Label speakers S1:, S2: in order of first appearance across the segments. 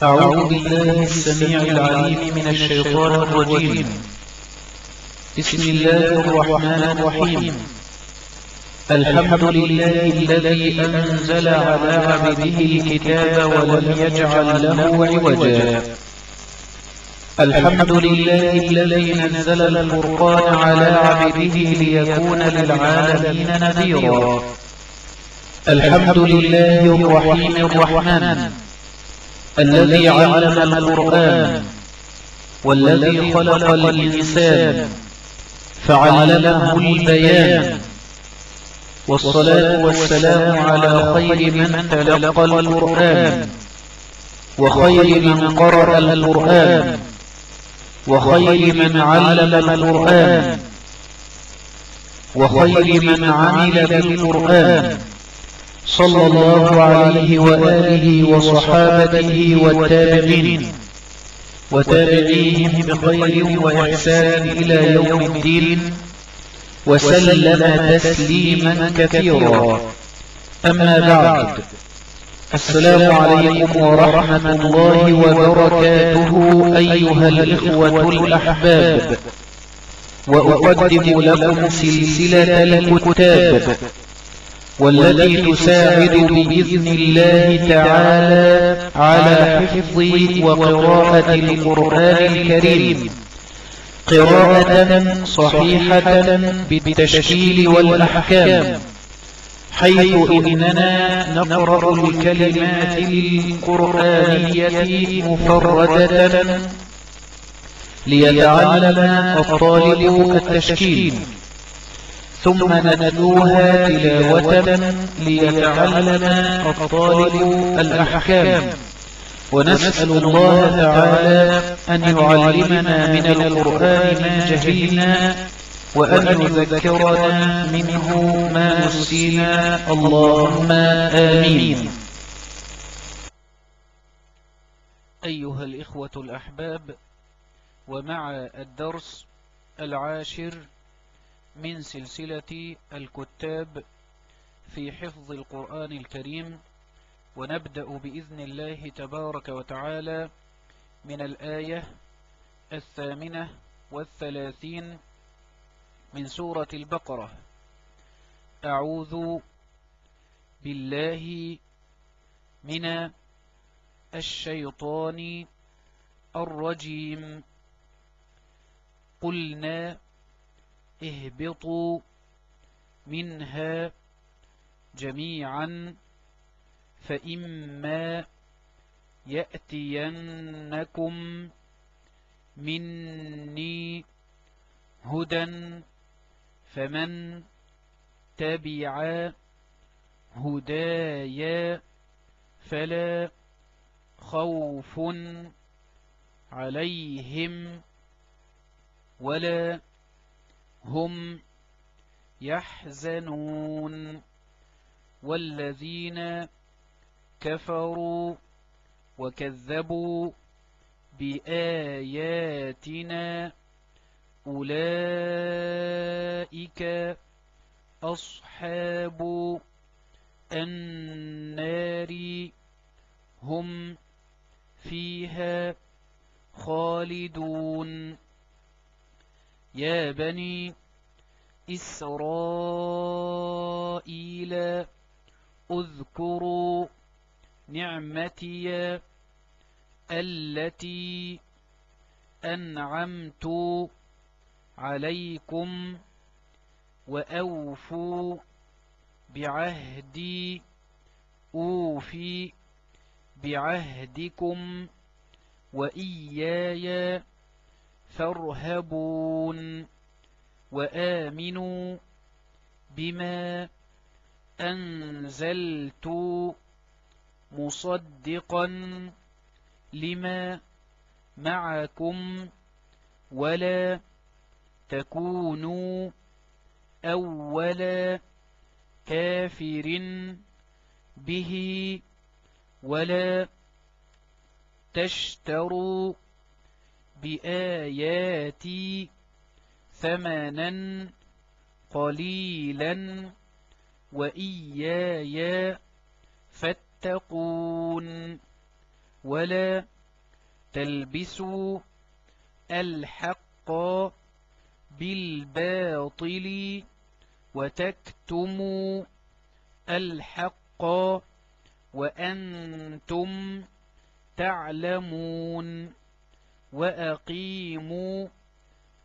S1: أعوذ بالله السميع العليم من الشيطان الرجيم. بسم الله الرحمن الرحيم. الحمد لله الذي أنزل على عبده الكتاب ولم يجعل له عوجا. الحمد لله الذي نزل الفرقان على عبده ليكون للعالمين نذيرا. الحمد لله الرحيم الرحمن الذي علم القرآن والذي خلق الإنسان فعلمه البيان، والصلاة والسلام على خير من تلقى القرآن وخير من قرأ القرآن وخير من علم القرآن وخير من عمل بالقرآن، صلى الله عليه وآله وصحابته والتابعين وتابعيهم بخير وإحسان إلى يوم الدين، وسلم تسليما كثيرا. أما بعد، السلام عليكم ورحمة الله وبركاته أيها الإخوة الأحباب. وأقدم لكم سلسلة الكتاب والتي تساعد بإذن الله تعالى على حفظ وقراءة القرآن الكريم قراءة صحيحة بالتشكيل والأحكام، حيث إننا نقرأ الكلمات القرآنية مفردة ليتعلم الطالب التشكيل، ثم نتلوها تلاوة ليتعلم الطالب الأحكام. ونسأل الله تعالى أن يعلمنا من القرآن ما جهلنا، وأن يذكرنا منه ما نسينا، اللهم آمين. أيها الإخوة الأحباب، ومع الدرس العاشر من سلسلة الكتاب في حفظ القرآن الكريم، ونبدأ بإذن الله تبارك وتعالى من الآية 38 من سورة البقرة. أعوذ بالله من الشيطان الرجيم. قلنا اهبطوا منها جميعا، فإما يأتينكم مني هدى فمن تبع هدايا فلا خوف عليهم ولا هم يحزنون. والذين كفروا وكذبوا بآياتنا أولئك أصحاب النار هم فيها خالدون. يا بني إسرائيل اذكروا نعمتي التي أنعمت عليكم وأوفوا بعهدي أوفي بعهدكم وإياي فارهبون. وآمنوا بما أنزلت مصدقا لما معكم ولا تكونوا أول كافر به ولا تشتروا بآياتي ثمنا قليلا وإياي فاتقون. ولا تلبسوا الحق بالباطل وتكتموا الحق وأنتم تعلمون وأقيموا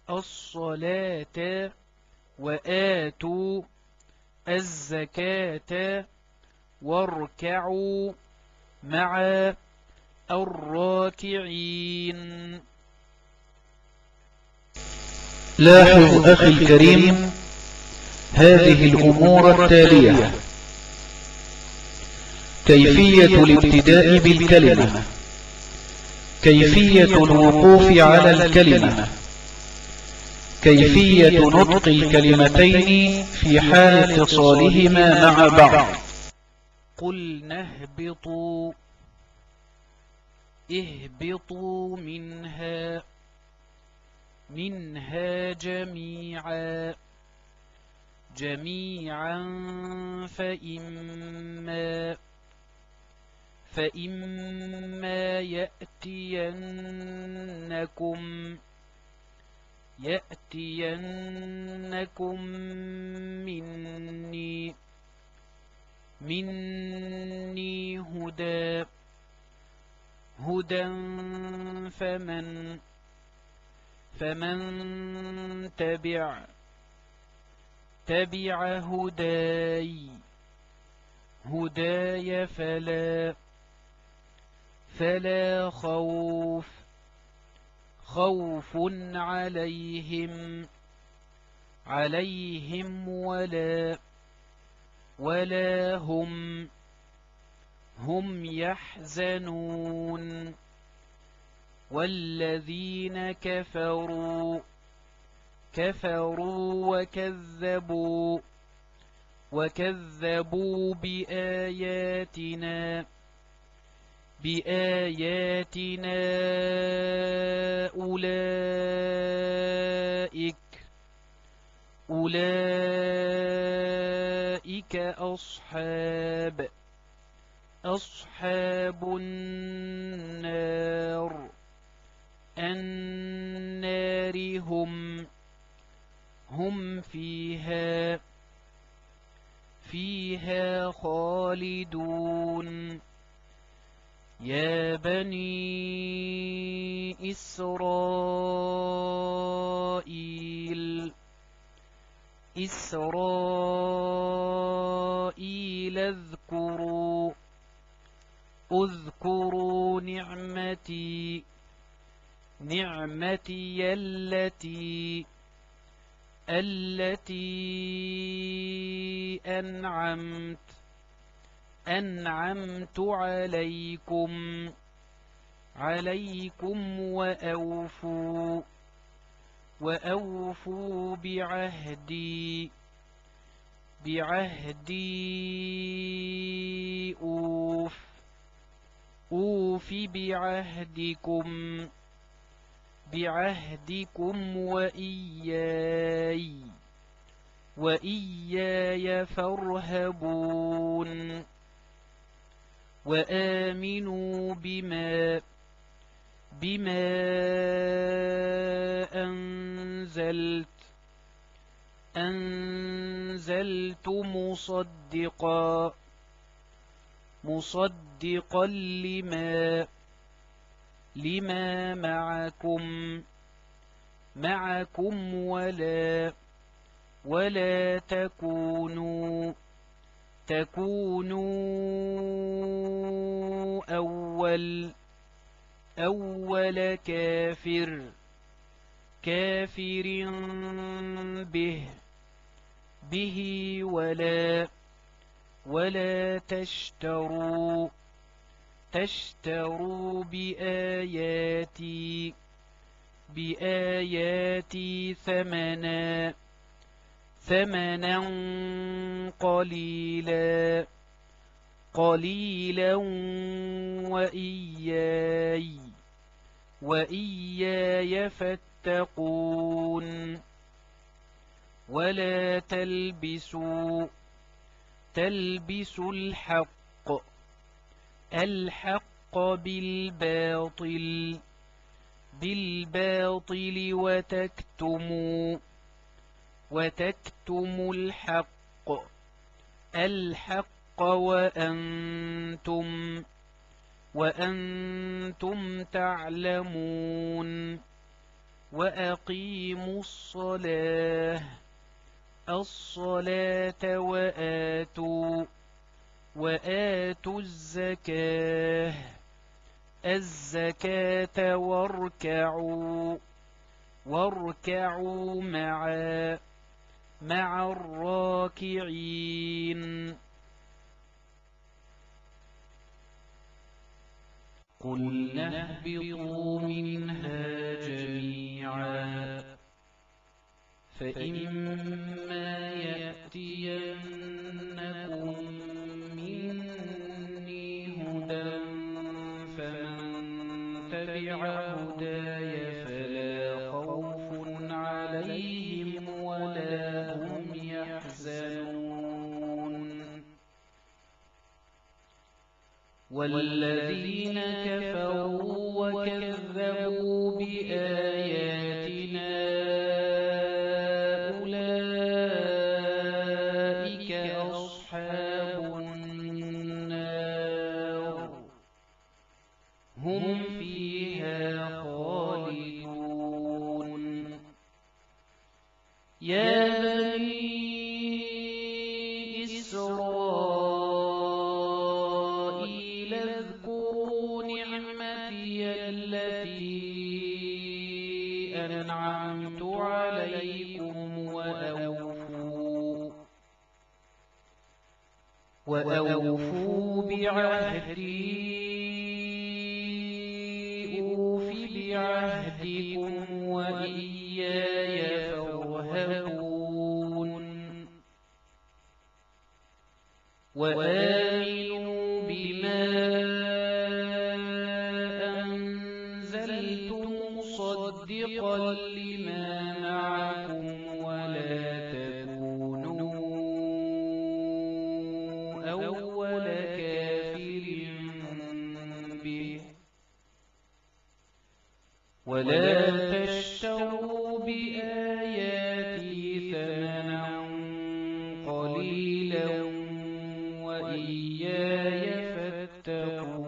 S1: الصلاة وآتوا الزكاة واركعوا مع الراكعين.
S2: لاحظ أخي الكريم هذه الأمور التالية: كيفية الابتداء بالكلمة، كيفية الوقوف على الكلمة، كيفية نطق الكلمتين في حال اتصالهما مع بعض.
S1: قلنا اهبطوا، اهبطوا منها، منها جميعا، جميعا فإما يأتينكم مني هدى فمن تبع هداي فلا خوف عليهم ولا هم يحزنون. والذين كفروا وكذبوا بآياتنا أولئك أصحاب النار هم فيها خالدون. يا بني إسرائيل اذكروا نعمتي التي أنعمت عليكم وأوفوا بعهدي أوف بعهدكم وإياي فارهبون. وآمنوا بما أنزلت مصدقا لما معكم ولا تكونوا أول كافر به ولا تشتروا بآياتي ثمنا قليلا وإياي فاتقون. ولا تلبسوا الحق الحق بالباطل وتكتموا الحق وأنتم تعلمون. وأقيموا الصلاة وآتوا الزكاة واركعوا مع الراكعين. قُلْنَا اهْبِطُوا مِنْهَا جَمِيعًا فَإِمَّا يَأْتِيَنَّكُم مِّنِّي هُدًى فَمَن تَبِعَ هُدَايَ فَلَا خَوْفٌ عَلَيْهِمْ وَلَا هُمْ يَحْزَنُونَ. وَالَّذِينَ كَفَرُوا وَكَذَّبُوا بِآيَاتِنَا أُولَٰئِكَ أَصْحَابُ النَّارِ هُمْ فِيهَا خَالِدُونَ. يَا بَنِي إِسْرَائِيلَ اذْكُرُوا نِعْمَتِيَ الَّتِي أَنْعَمْتُ عَلَيْكُمْ وَأَوْفُوا بِعَهْدِي أُوفِ بِعَهْدِكُمْ وَإِيَّايَ فَارْهَبُونِ. وَآمِنُوا بِمَا أَنزَلْتُ مُصَدِّقًا لِّمَا مَعَكُمْ وَلَا تَكُونُوا أَوَّلَ كَافِرٍ بِهِ وَلَا تَشْتَرُوا بِآيَاتِي ثَمَنًا قَلِيلًا وَإِيَّايَ فَاتَّقُونِ.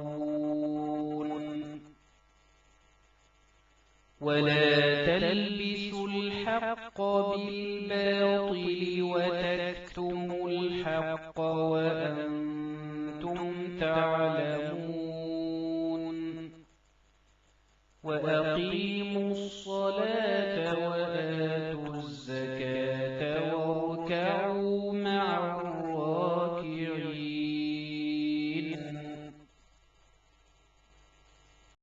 S1: وَلَا تَلْبِسُوا الْحَقَّ بِالْبَاطِلِ وَتَكْتُمُوا الْحَقَّ وَأَنتُمْ تعْلَمُونَ. وَأَقِيمُوا الصَّلَاةَ